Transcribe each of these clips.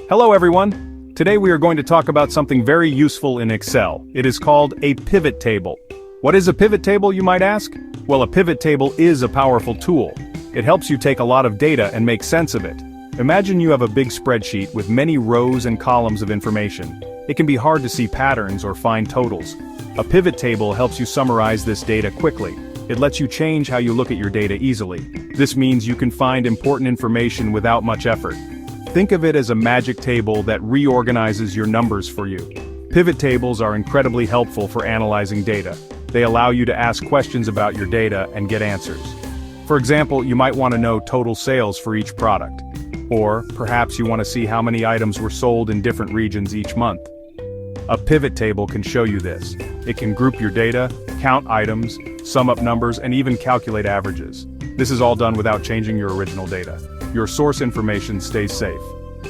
Hello everyone! Today we are going to talk about something very useful in Excel. It is called a pivot table. What is a pivot table, you might ask? Well, a pivot table is a powerful tool. It helps you take a lot of data and make sense of it. Imagine you have a big spreadsheet with many rows and columns of information. It can be hard to see patterns or find totals. A pivot table helps you summarize this data quickly. It lets you change how you look at your data easily. This means you can find important information without much effort. Think of it as a magic table that reorganizes your numbers for you. Pivot tables are incredibly helpful for analyzing data. They allow you to ask questions about your data and get answers. For example, you might want to know total sales for each product. Or, perhaps you want to see how many items were sold in different regions each month. A pivot table can show you this. It can group your data, count items, sum up numbers, and even calculate averages. This is all done without changing your original data. Your source information stays safe.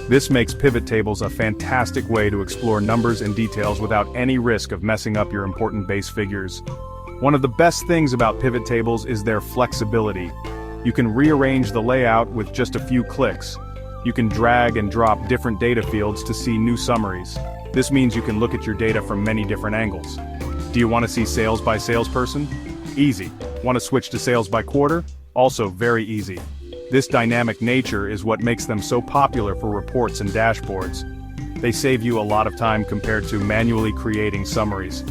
This makes pivot tables a fantastic way to explore numbers and details without any risk of messing up your important base figures. One of the best things about pivot tables is their flexibility. You can rearrange the layout with just a few clicks. You can drag and drop different data fields to see new summaries. This means you can look at your data from many different angles. Do you want to see sales by salesperson? Easy. Want to switch to sales by quarter? Also very easy. This dynamic nature is what makes them so popular for reports and dashboards. They save you a lot of time compared to manually creating summaries.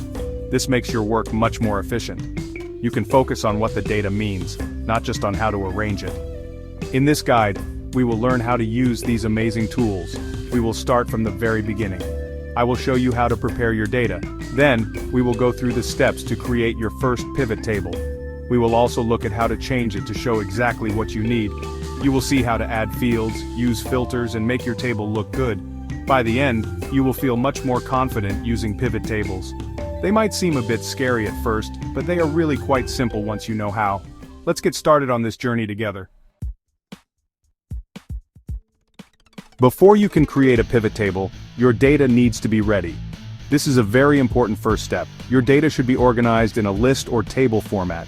This makes your work much more efficient. You can focus on what the data means, not just on how to arrange it. In this guide, we will learn how to use these amazing tools. We will start from the very beginning. I will show you how to prepare your data. Then, we will go through the steps to create your first pivot table. We will also look at how to change it to show exactly what you need. You will see how to add fields, use filters, and make your table look good. By the end, you will feel much more confident using pivot tables. They might seem a bit scary at first, but they are really quite simple once you know how. Let's get started on this journey together. Before you can create a pivot table, your data needs to be ready. This is a very important first step. Your data should be organized in a list or table format.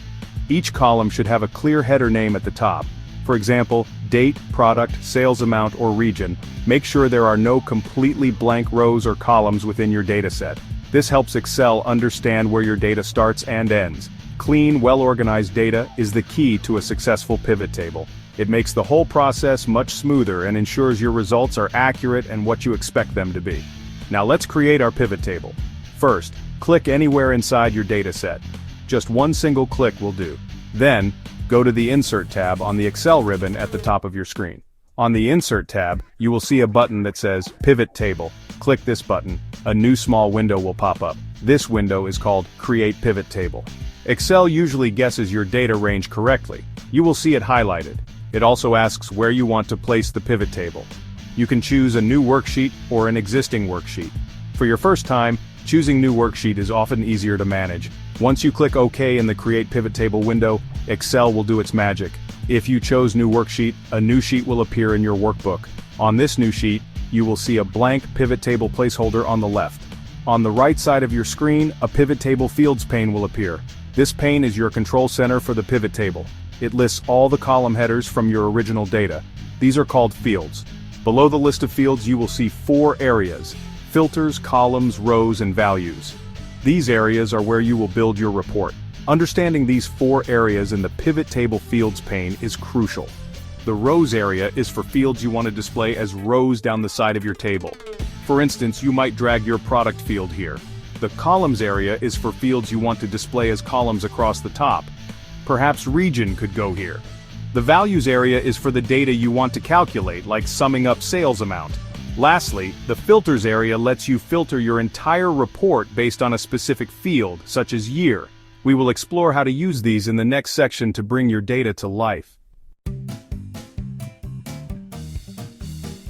Each column should have a clear header name at the top. For example, date, product, sales amount, or region. Make sure there are no completely blank rows or columns within your dataset. This helps Excel understand where your data starts and ends. Clean, well-organized data is the key to a successful pivot table. It makes the whole process much smoother and ensures your results are accurate and what you expect them to be. Now let's create our pivot table. First, click anywhere inside your dataset. Just one single click will do. Then, go to the Insert tab on the Excel ribbon at the top of your screen. On the Insert tab, you will see a button that says Pivot Table. Click this button. A new small window will pop up. This window is called Create Pivot Table. Excel usually guesses your data range correctly. You will see it highlighted. It also asks where you want to place the pivot table. You can choose a new worksheet or an existing worksheet. For your first time, choosing new worksheet is often easier to manage. Once you click OK in the Create Pivot Table window, Excel will do its magic. If you chose new worksheet, a new sheet will appear in your workbook. On this new sheet, you will see a blank pivot table placeholder on the left. On the right side of your screen, a pivot table fields pane will appear. This pane is your control center for the pivot table. It lists all the column headers from your original data. These are called fields. Below the list of fields you will see 4 areas: filters, columns, rows, and values. These areas are where you will build your report. Understanding these 4 areas in the pivot table fields pane is crucial. The rows area is for fields you want to display as rows down the side of your table. For instance, you might drag your product field here. The columns area is for fields you want to display as columns across the top. Perhaps region could go here. The values area is for the data you want to calculate, like summing up sales amount. Lastly, the filters area lets you filter your entire report based on a specific field, such as year. We will explore how to use these in the next section to bring your data to life.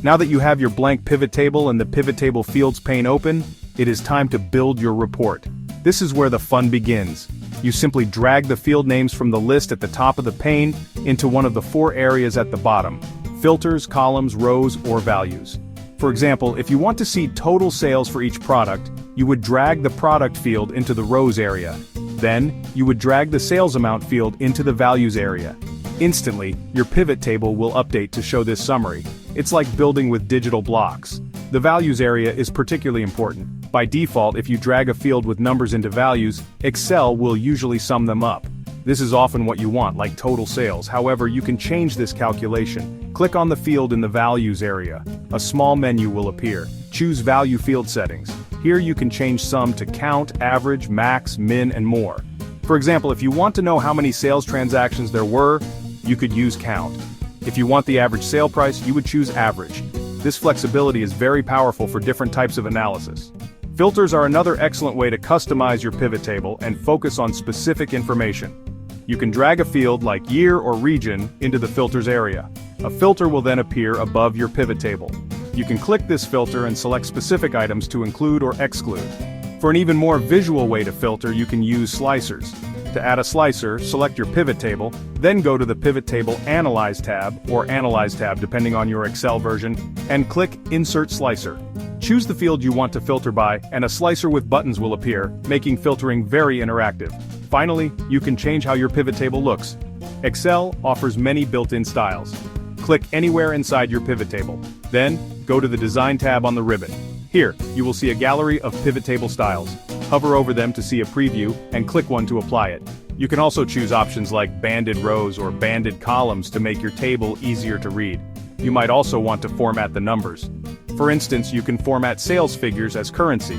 Now that you have your blank pivot table and the pivot table fields pane open, it is time to build your report. This is where the fun begins. You simply drag the field names from the list at the top of the pane into one of the 4 areas at the bottom: filters, columns, rows, or values. For example, if you want to see total sales for each product, you would drag the product field into the rows area. Then, you would drag the sales amount field into the values area. Instantly, your pivot table will update to show this summary. It's like building with digital blocks. The values area is particularly important. By default, if you drag a field with numbers into values, Excel will usually sum them up. This is often what you want, like total sales. However, you can change this calculation. Click on the field in the values area. A small menu will appear. Choose Value Field Settings. Here you can change sum to count, average, max, min, and more. For example, if you want to know how many sales transactions there were, you could use count. If you want the average sale price, you would choose average. This flexibility is very powerful for different types of analysis. Filters are another excellent way to customize your pivot table and focus on specific information. You can drag a field like year or region into the filters area. A filter will then appear above your pivot table. You can click this filter and select specific items to include or exclude. For an even more visual way to filter, you can use slicers. To add a slicer, select your pivot table, then go to the Pivot Table Analyze tab, or Analyze tab depending on your Excel version, and click Insert Slicer. Choose the field you want to filter by, and a slicer with buttons will appear, making filtering very interactive. Finally, you can change how your pivot table looks. Excel offers many built-in styles. Click anywhere inside your pivot table. Then, go to the Design tab on the ribbon. Here, you will see a gallery of pivot table styles. Hover over them to see a preview, and click one to apply it. You can also choose options like banded rows or banded columns to make your table easier to read. You might also want to format the numbers. For instance, you can format sales figures as currency.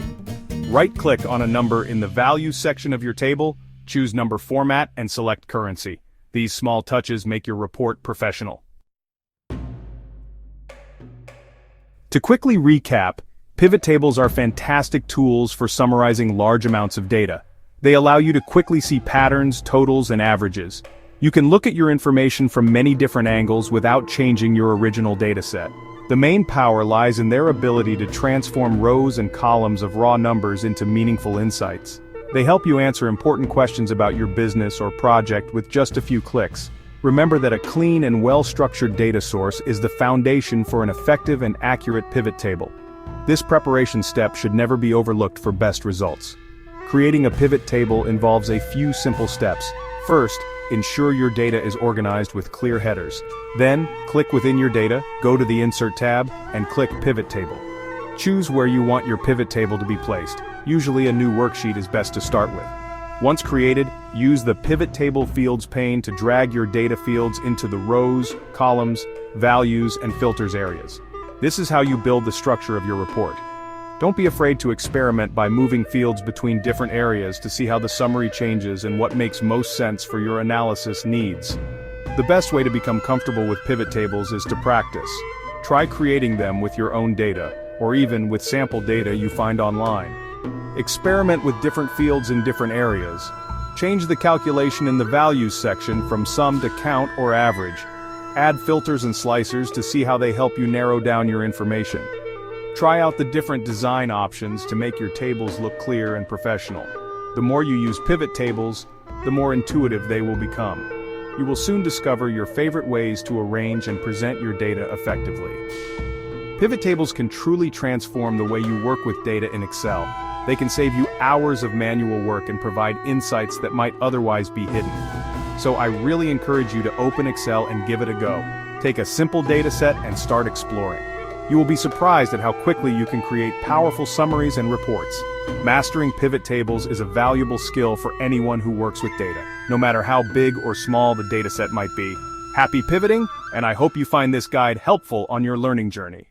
Right-click on a number in the Values section of your table, choose Number Format, and select Currency. These small touches make your report professional. To quickly recap, pivot tables are fantastic tools for summarizing large amounts of data. They allow you to quickly see patterns, totals, and averages. You can look at your information from many different angles without changing your original dataset. The main power lies in their ability to transform rows and columns of raw numbers into meaningful insights. They help you answer important questions about your business or project with just a few clicks. Remember that a clean and well-structured data source is the foundation for an effective and accurate pivot table. This preparation step should never be overlooked for best results. Creating a pivot table involves a few simple steps. First, ensure your data is organized with clear headers. Then, click within your data, go to the Insert tab, and click Pivot Table. Choose where you want your pivot table to be placed. Usually a new worksheet is best to start with. Once created, use the Pivot Table Fields pane to drag your data fields into the rows, columns, values, and filters areas. This is how you build the structure of your report. Don't be afraid to experiment by moving fields between different areas to see how the summary changes and what makes most sense for your analysis needs. The best way to become comfortable with pivot tables is to practice. Try creating them with your own data, or even with sample data you find online. Experiment with different fields in different areas. Change the calculation in the Values section from sum to count or average. Add filters and slicers to see how they help you narrow down your information. Try out the different design options to make your tables look clear and professional. The more you use pivot tables, the more intuitive they will become. You will soon discover your favorite ways to arrange and present your data effectively. Pivot tables can truly transform the way you work with data in Excel. They can save you hours of manual work and provide insights that might otherwise be hidden. So I really encourage you to open Excel and give it a go. Take a simple data set and start exploring. You will be surprised at how quickly you can create powerful summaries and reports. Mastering pivot tables is a valuable skill for anyone who works with data, no matter how big or small the dataset might be. Happy pivoting, and I hope you find this guide helpful on your learning journey.